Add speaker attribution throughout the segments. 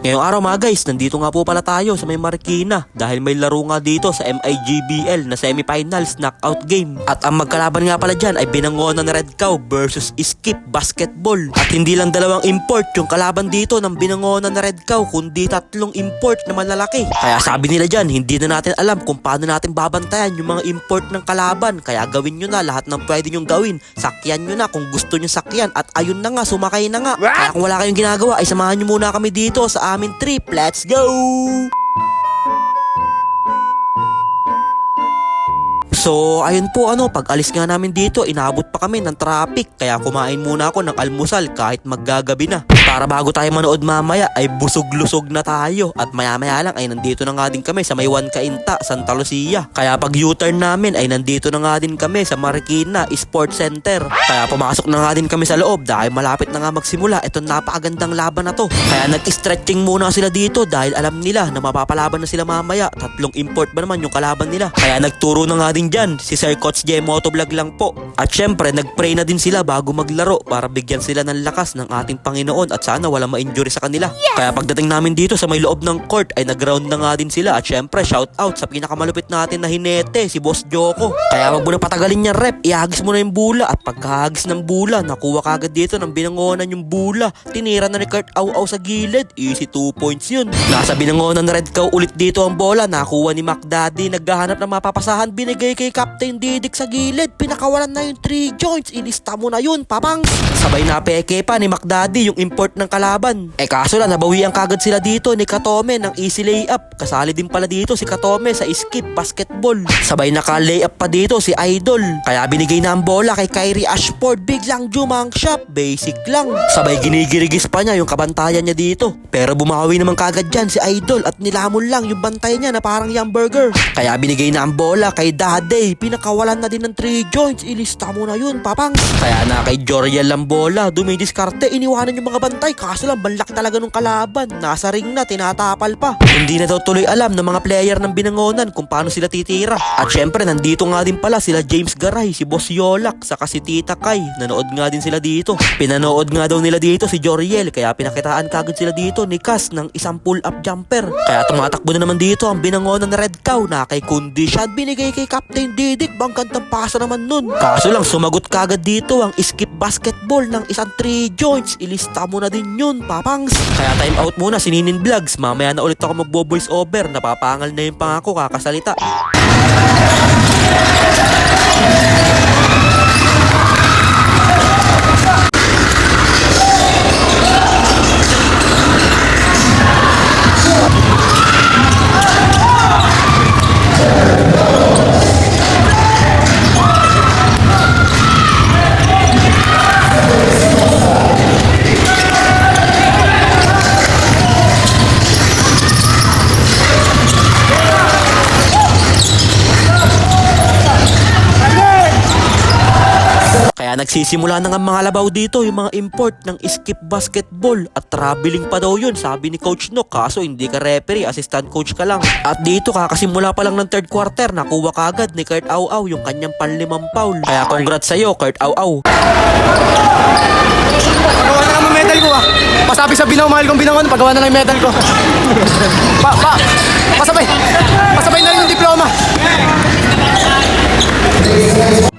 Speaker 1: Ngayong araw mga guys, nandito nga po pala tayo sa may Marikina dahil may laro nga dito sa MIGBL na semifinals knockout game. At ang magkalaban nga pala dyan ay Binangonan Red Cow versus Skip Basketball. At hindi lang dalawang import yung kalaban dito ng Binangonan Red Cow, kundi tatlong import na malalaki. Kaya sabi nila dyan, hindi na natin alam kung paano natin babantayan yung mga import ng kalaban. Kaya gawin nyo na lahat ng pwede nyong gawin. Sakyan nyo na kung gusto nyo sakyan. At ayun na nga, sumakay na nga. Kaya kung wala kayong ginagawa ay samahan nyo muna kami dito sa aming trip. Let's go! So, ayun po pag alis nga namin dito, inabot pa kami ng traffic. Kaya kumain muna ako ng almusal kahit maggagabi na. Para bago tayo manood mamaya ay busog-lusog na tayo. At maya-maya lang ay nandito na nga din kami sa Maywan Cainta, Santa Lucia. Kaya pag U-turn namin ay nandito na nga din kami sa Marikina Sports Center. Kaya pumasok na nga din kami sa loob dahil malapit na nga magsimula itong napakagandang laban na to. Kaya nag-stretching muna sila dito dahil alam nila na mapapalaban na sila mamaya. Tatlong import ba naman yung kalaban nila. Kaya nagturo na nga din dyan si Sir Coach J Motovlog lang po. At syempre nagpray na din sila bago maglaro para bigyan sila ng lakas ng ating Panginoon at sana walang ma-injury sa kanila. Kaya pagdating namin dito sa may loob ng court ay nag-round na nga din sila. At syempre shout out sa pinakamalupit natin na hinete, si Boss Joko. Kaya wag mo na patagalin niya rep, ihagis mo na yung bula. At pagkahagis ng bula, nakuha kagad dito ng Binangonan yung bula. Tinira na ni Kurt Au-Au sa gilid, easy 2 points yun. Nasa Binangonan Red Cow ulit dito ang bola, nakuha ni McDaddy. Naghahanap ng mapapasahan, binigay kay Captain Didik sa gilid. Pinakawalan na yung 3 joints, ilista mo na yun, papang. Sabay na peke pa ni McDaddy yung import ng kalaban. Kaso lang, nabawian kagad sila dito ni Katome ng easy layup. Kasali din pala dito si Katome sa Skip Basketball. Sabay naka-layup pa dito si Idol. Kaya binigay na ang bola kay Kyrie Ashford. Biglang jumang shot, basic lang. Sabay ginigirigis pa niya yung kabantayan niya dito. Pero bumawi naman kagad dyan si Idol at nilamon lang yung bantay niya na parang hamburger. Kaya binigay na ang bola kay Dade. Pinakawalan na din ng 3 joints. Ilista mo na yun, papang. Kaya na kay Joriel lang bola. Dumidiskarte, iniwanan yung mga bantay. Kaso lang, balak talaga nung kalaban. Nasa ring na, tinatapal pa. Hindi na daw tuloy alam ng mga player ng Binangonan kung paano sila titira. At syempre, nandito nga din pala sila James Garay, si Boss Yolak, saka si Tita Kai. Nanood nga din sila dito. Pinanood nga daw nila dito si Joriel. Kaya pinakitaan kagad sila dito ni Cas ng isang pull-up jumper. Kaya tumatakbo na naman dito ang Binangonan Red Cow na kay Kundi shot. Binigay kay Captain Didik. Bangkad ng pasa naman nun. Kaso lang, sumagot kagad dito ang Skip Basketball ng isang 3 joints. Ilista mo na din yun, papangs. Kaya time out muna si Ninin Vlogs. Mamaya na ulit ako magbo-voice over. Napapangal na yung pangako, kakasalita. Kaya nagsisimula na nga mga labaw dito yung mga import ng Skip Basketball. At traveling pa daw yun, sabi ni Coach Nook. Kaso hindi ka referee, assistant coach ka lang. At dito kakasimula pa lang ng third quarter, nakuha kagad ni Kurt Au-Au yung kanyang panlimang foul. Kaya congrats sa'yo, Kurt Au-Au.
Speaker 2: Pagawa na lang ang medal ko Pasabi sa Binaw, mahal kong Binangon, pagawa na lang yung medal ko. Pasabay na rin yung diploma.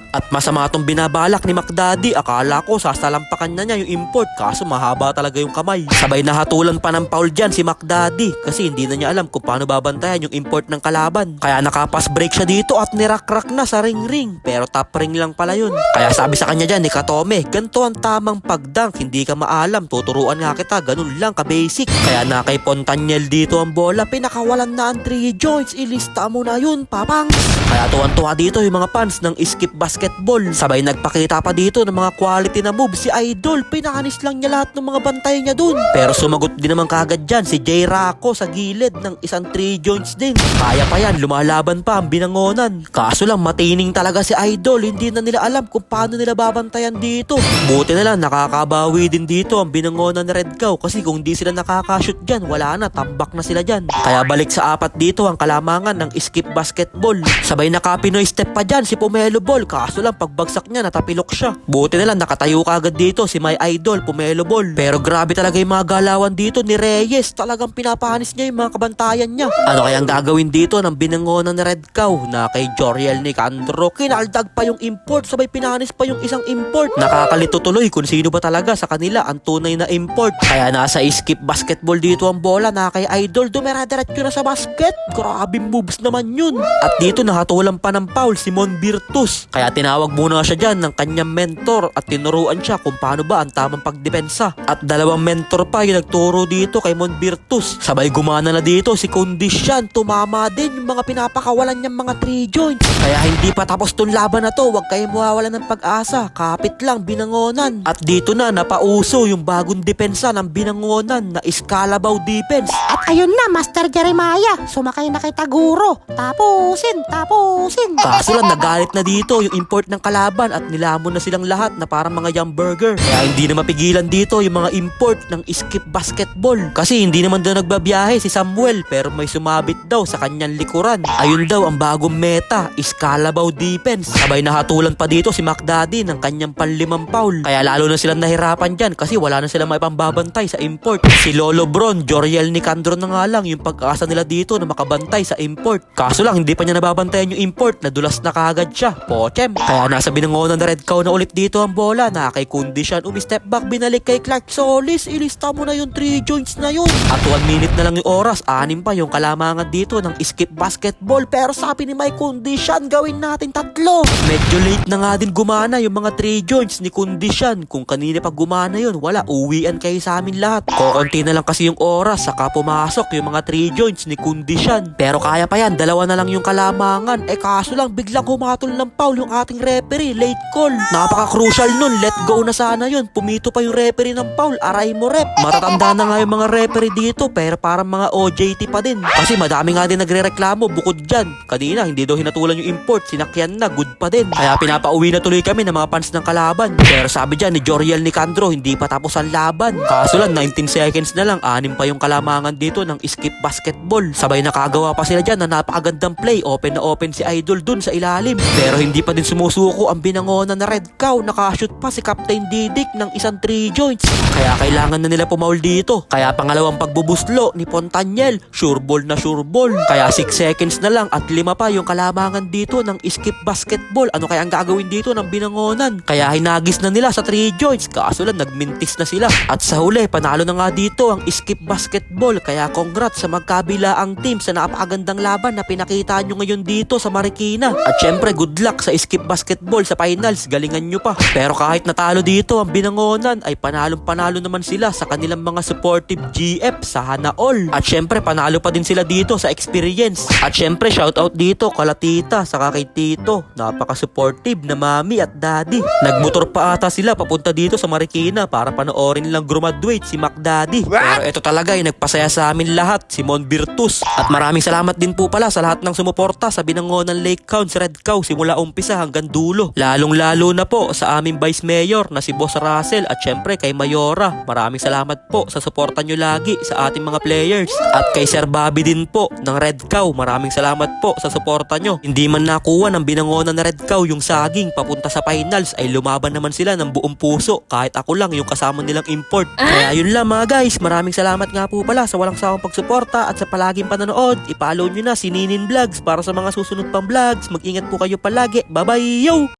Speaker 1: At masama itong binabalak ni McDaddy. Akala ko sasalampakan na niya yung import. Kaso mahaba talaga yung kamay. Sabay nahatulan pa ng foul dyan si McDaddy. Kasi hindi na niya alam kung paano babantayan yung import ng kalaban. Kaya nakapass break siya dito at nirak-rak na sa ring-ring. Pero top ring lang pala yun. Kaya sabi sa kanya dyan ni Katome, ganito ang tamang pagdunk. Hindi ka maalam, tuturuan nga kita. Ganun lang ka-basic. Kaya na kay Pontaniel dito ang bola. Pinakawalan na ang 3 joints. Ilista mo na yun, papang. Kaya tuwan-tuwa dito yung mga fans ng Skip Basketball. Sabay nagpakita pa dito ng mga quality na move si Idol. Pinakanis lang niya lahat ng mga bantay niya dun. Pero sumagot din naman kagad dyan si J Racco sa gilid ng isang 3 joints din. Kaya pa yan, lumalaban pa ang Binangonan. Kaso lang, matining talaga si Idol. Hindi na nila alam kung paano nila babantayan dito. Buti na lang, nakakabawi din dito ang Binangonan Red Cow. Kasi kung di sila nakakashoot dyan, wala na, tambak na sila dyan. Kaya balik sa apat dito ang kalamangan ng Skip Basketball. Sabay Sabay naka-Pinoy step pa dyan si Pomelo Ball, kaso lang pagbagsak niya natapilok siya. Buti na lang nakatayo kagad dito si my idol Pomelo Ball. Pero grabe talaga yung mga galawan dito ni Reyes, talagang pinapanis niya yung mga kabantayan niya. Ano kayang gagawin dito ng binangonan ni Red Cow na kay Joriel Nicandro? Kinaldag pa yung import, sabay pinanis pa yung isang import. Nakakalito tuloy kung sino ba talaga sa kanila ang tunay na import. Kaya nasa skip basketball dito ang bola na kay idol, dumera-diretso na sa basket. Grabe moves naman yun. At dito nahatulan pa ng foul si Mon Virtus. Kaya tinawag muna siya dyan ng kanyang mentor at tinuruan siya kung paano ba ang tamang pagdepensa. At dalawang mentor pa yung nagturo dito kay Mon Virtus. Sabay gumana na dito si Kondisyan. Tumama din yung mga pinapakawalan niyang mga 3 joints. Kaya hindi pa tapos tong laban na to. Huwag kayong mawawalan ng pag-asa. Kapit lang binangonan. At dito na napauso yung bagong depensa ng binangonan na Iskalabaw defense.
Speaker 3: At ayun na, Master Jeremiah, sumakay na kay Taguro. Tapusin.
Speaker 1: Kaso lang nagalit na dito yung import ng kalaban at nilamon na silang lahat na parang mga yum burger. Kaya hindi na mapigilan dito yung mga import ng skip basketball. Kasi hindi naman daw nagbabiyahe si Samuel pero may sumabit daw sa kanyang likuran. Ayun daw ang bagong meta, Iskalabaw defense. Sabay nahatulan pa dito si McDaddy ng kanyang panlimang foul. Kaya lalo na silang nahirapan dyan kasi wala na silang may pambabantay sa import. Si Lolo Bron, Joriel Nicandro na nga lang yung pag-asa nila dito na makabantay sa import. Kaso lang hindi pa niya nababantayan yung import, nadulas na kagad siya. Pochem. Kaya nasa binangonan na Red Cow na ulit dito ang bola na kay Kondisyan umi-step back, binalik kay Clark Solis. Ilista mo na yung 3 joints na yun. At 1 minute na lang yung oras, 6 pa yung kalamangan dito ng skip basketball. Pero sabi ni Mike Kondisyan, gawin natin 3. Medyo late na nga din gumana yung mga 3 joints ni Kondisyan. Kung kanina pa gumana yun, wala, uwian kayo sa amin lahat. Kokonti na lang kasi yung oras, saka pumasok yung mga 3 joints ni Kondisyan. Pero kaya pa yan, 2 na lang yung kalamangan. Kaso lang biglang humatol ng foul yung ating referee, late call. Napaka-crucial nun, let go na sana yun. Pumito pa yung referee ng foul, aray mo rep. Matatanda na nga yung mga referee dito pero parang mga OJT pa din. Kasi madami nga din nagrereklamo bukod dyan. Kanina hindi daw hinatulan yung import, sinakyan na, good pa din. Kaya pinapauwi na tuloy kami ng mga fans ng kalaban. Pero sabi dyan ni Joriel Nicandro, hindi pa tapos ang laban. Kaso lang 19 seconds na lang, 6 pa yung kalamangan dito ng skip basketball. Sabay nakagawa pa sila dyan na napakagandang play, open na open si idol dun sa ilalim. Pero hindi pa din sumusuko ang binangonan na Red Cow. Nakashoot pa si Captain Didik ng isang 3 joints. Kaya kailangan na nila pumaul dito. Kaya pangalawang pagbubuslo ni Pontanyel, sure ball na sure ball. Kaya 6 seconds na lang at 5 pa yung kalamangan dito ng skip basketball. Ano kaya ang gagawin dito ng binangonan? Kaya hinagis na nila sa 3 joints. Kaso lang nagmintis na sila. At sa huli, panalo na nga dito ang skip basketball. Kaya congrats sa magkabilaang team sa napakagandang laban na pinakita nyo ngayon dito sa Marikina. At syempre, good luck sa skip basketball sa finals. Galingan nyo pa. Pero kahit natalo dito ang binangonan, ay panalong-panalo naman sila sa kanilang mga supportive GF sa Hana All. At syempre, panalo pa din sila dito sa experience. At syempre, shoutout dito kala tita saka kay tito. Napaka-supportive na mami at daddy. Nagmotor pa ata sila papunta dito sa Marikina para panoorin lang graduate si McDaddy. Pero ito talaga ay nagpasaya sa amin lahat, si Mon Virtus. At maraming salamat din po pala sa lahat ng sumuporta sa binangonan Lake Count si Red Cow simula umpisa hanggang dulo. Lalong-lalo na po sa aming Vice Mayor na si Boss Russell at syempre kay Mayora. Maraming salamat po sa suporta nyo lagi sa ating mga players. At kay Sir Bobby din po ng Red Cow. Maraming salamat po sa suporta nyo. Hindi man nakuha ng binangonan na Red Cow yung saging papunta sa finals ay lumaban naman sila ng buong puso kahit ako lang yung kasama nilang import. Kaya yun lang mga guys, maraming salamat nga po pala sa walang sawang pagsuporta at sa palaging panonood. I-follow nyo na si Ninin Vlogs para sa mga susunod pang vlogs. Mag-ingat po kayo palagi. Bye bye yo!